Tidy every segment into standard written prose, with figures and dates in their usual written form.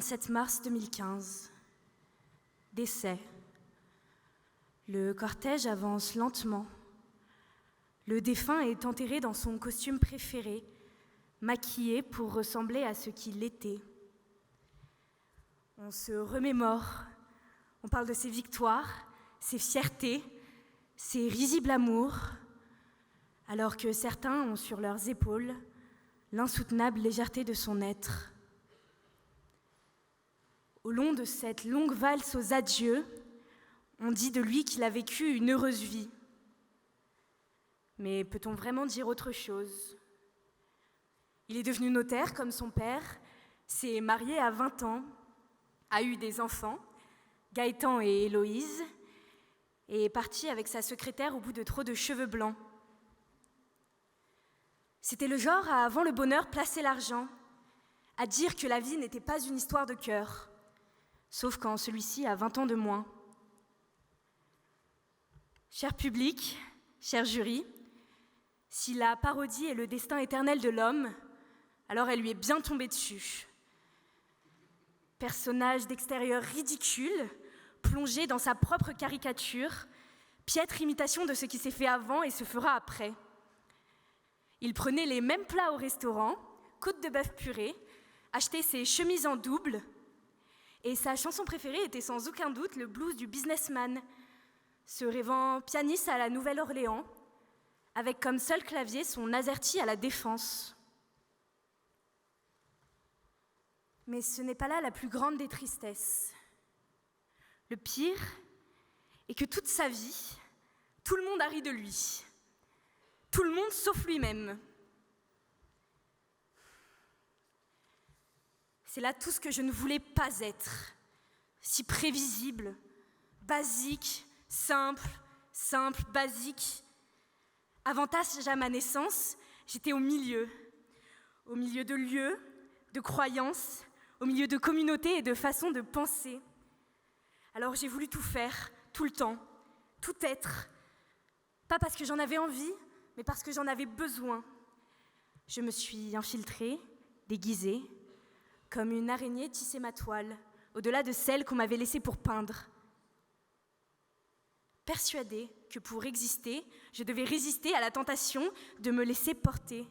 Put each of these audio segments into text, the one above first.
27 mars 2015. Décès. Le cortège avance lentement. Le défunt est enterré dans son costume préféré, maquillé pour ressembler à ce qu'il était. On se remémore, on parle de ses victoires, ses fiertés, ses risibles amours, alors que certains ont sur leurs épaules l'insoutenable légèreté de son être. Au long de cette longue valse aux adieux, on dit de lui qu'il a vécu une heureuse vie. Mais peut-on vraiment dire autre chose ? Il est devenu notaire comme son père, s'est marié à 20 ans, a eu des enfants, Gaëtan et Héloïse, et est parti avec sa secrétaire au bout de trop de cheveux blancs. C'était le genre à, avant le bonheur, placer l'argent, à dire que la vie n'était pas une histoire de cœur, sauf quand celui-ci a 20 ans de moins. Cher public, cher jury, si la parodie est le destin éternel de l'homme, alors elle lui est bien tombée dessus. Personnage d'extérieur ridicule, plongé dans sa propre caricature, piètre imitation de ce qui s'est fait avant et se fera après. Il prenait les mêmes plats au restaurant, côte de bœuf purée, achetait ses chemises en double, et sa chanson préférée était sans aucun doute le blues du businessman, se rêvant pianiste à la Nouvelle-Orléans, avec comme seul clavier son AZERTY à la Défense. Mais ce n'est pas là la plus grande des tristesses. Le pire est que toute sa vie, tout le monde a ri de lui. Tout le monde sauf lui-même. C'est là tout ce que je ne voulais pas être. Si prévisible, basique, simple, basique. Avantage à ma naissance, j'étais au milieu de lieux, de croyances, au milieu de communautés et de façons de penser. Alors j'ai voulu tout faire, tout le temps, tout être. Pas parce que j'en avais envie, mais parce que j'en avais besoin. Je me suis infiltrée, déguisée, comme une araignée tissait ma toile, au-delà de celle qu'on m'avait laissée pour peindre. Persuadée que pour exister, je devais résister à la tentation de me laisser porter.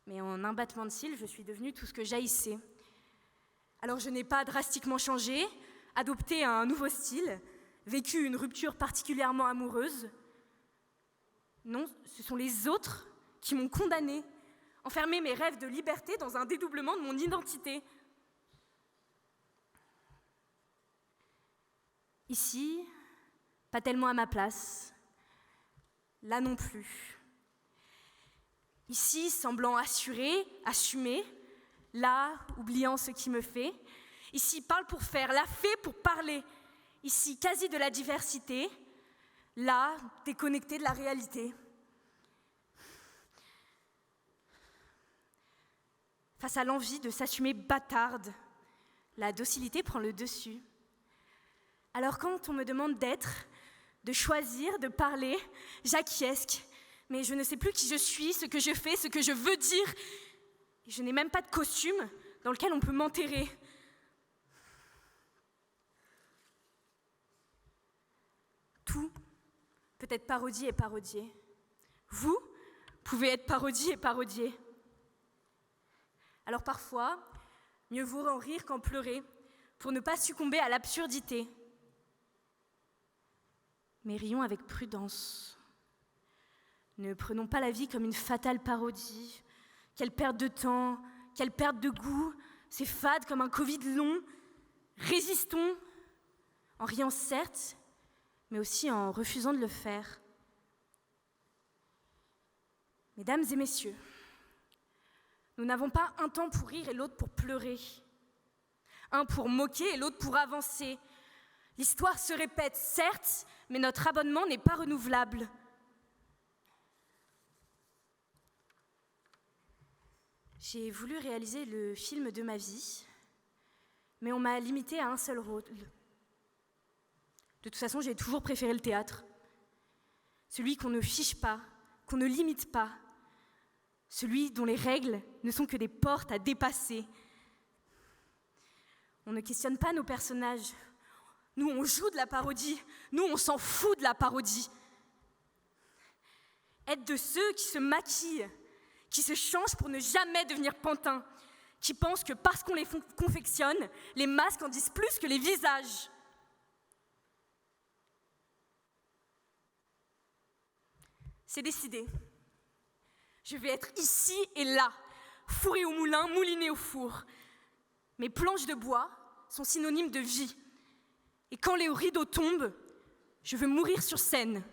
Mais en un battement de cils, je suis devenue tout ce que j'haïssais. Alors je n'ai pas drastiquement changé, adopté un nouveau style, vécu une rupture particulièrement amoureuse. Non, ce sont les autres qui m'ont condamnée, enfermé mes rêves de liberté dans un dédoublement de mon identité. Ici, pas tellement à ma place. Là non plus. Ici, semblant assuré, assumé. Là, oubliant ce qui me fait. Ici, parle pour faire, là, fait pour parler. Ici, quasi de la diversité. Là, déconnecté de la réalité. Face à l'envie de s'assumer bâtarde, la docilité prend le dessus. Alors quand on me demande d'être, de choisir, de parler, j'acquiesce. Mais je ne sais plus qui je suis, ce que je fais, ce que je veux dire. Et je n'ai même pas de costume dans lequel on peut m'enterrer. Tout peut être parodie et parodié. Vous pouvez être parodie et parodié. Alors parfois, mieux vaut en rire qu'en pleurer, pour ne pas succomber à l'absurdité. Mais rions avec prudence. Ne prenons pas la vie comme une fatale parodie. Quelle perte de temps, quelle perte de goût, c'est fade comme un Covid long. Résistons, en riant certes, mais aussi en refusant de le faire. Mesdames et messieurs, nous n'avons pas un temps pour rire et l'autre pour pleurer. Un pour moquer et l'autre pour avancer. L'histoire se répète, certes, mais notre abonnement n'est pas renouvelable. J'ai voulu réaliser le film de ma vie, mais on m'a limité à un seul rôle. De toute façon, j'ai toujours préféré le théâtre. Celui qu'on ne fiche pas, qu'on ne limite pas. Celui dont les règles ne sont que des portes à dépasser, On ne questionne pas nos personnages. Nous, on joue de la parodie. Nous, on s'en fout de la parodie. Être de ceux qui se maquillent, qui se changent pour ne jamais devenir pantins, qui pensent que parce qu'on les confectionne, les masques en disent plus que les visages. C'est décidé. Je vais être ici et là, fourrée au moulin, moulinée au four. Mes planches de bois sont synonymes de vie. Et quand les rideaux tombent, je veux mourir sur scène.